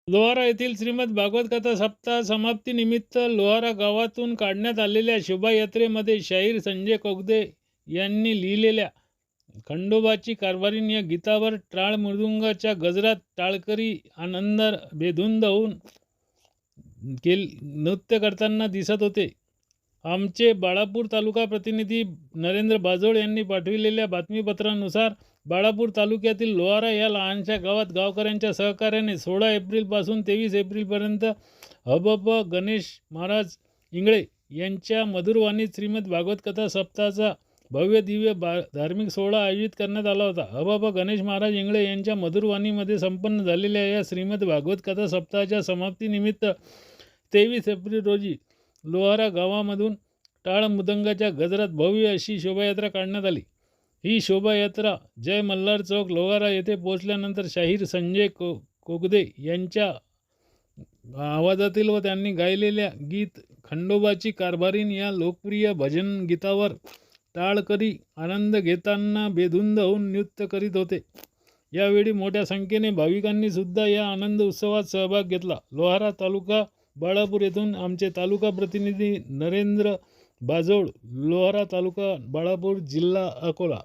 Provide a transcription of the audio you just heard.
लोहारा येथील श्रीमद भागवत कथा सप्ताह समाप्तीनिमित्त लोहारा गावातून काढण्यात आलेल्या शोभायात्रेमध्ये शाहीर संजय कोगदे यांनी लिहिलेल्या खंडोबाची कारभारीण या गीतावर टाळ मृदुंगाच्या गजरात टाळकरी आनंद बेधुंद होऊन नृत्य करताना दिसत होते. आमचे बाळापूर तालुका प्रतिनिधी नरेंद्र बाजोळ यांनी पाठविलेल्या बातमीपत्रानुसार बाळापूर तालुक्यातील लोहारा या लहानशा गावात गावकऱ्यांच्या सहकार्याने 16 एप्रिलपासून 23 एप्रिलपर्यंत हबप गणेश महाराज इंगळे यांच्या मधुरवाणीत श्रीमद भागवत कथा सप्ताहाचा भव्य दिव्य धार्मिक सोहळा आयोजित करण्यात आला होता. हबप गणेश महाराज इंगळे यांच्या मधुरवाणीमध्ये संपन्न झालेल्या या श्रीमद भागवत कथा सप्ताहाच्या समाप्तीनिमित्त 23 एप्रिल रोजी लोहारा गावामधून टाळ मृदंगाच्या गजरात भव्य अशी शोभायात्रा काढण्यात आली. ही शोभायात्रा जय मल्हार चौक लोहारा येथे पोहोचल्यानंतर शाहीर संजय कोगदे यांच्या आवाजातील व त्यांनी गायलेल्या गीत खंडोबाची कारभारीण या लोकप्रिय भजन गीतावर टाळकरी आनंद घेताना बेधुंद होऊन नृत्य करीत होते. यावेळी मोठ्या संख्येने भाविकांनी सुद्धा या आनंद उत्सवात सहभाग घेतला. लोहारा तालुका बाळापूर येथून आमचे तालुका प्रतिनिधी नरेंद्र बाजोळ, लोहारा तालुका बाळापूर, जिल्हा अकोला.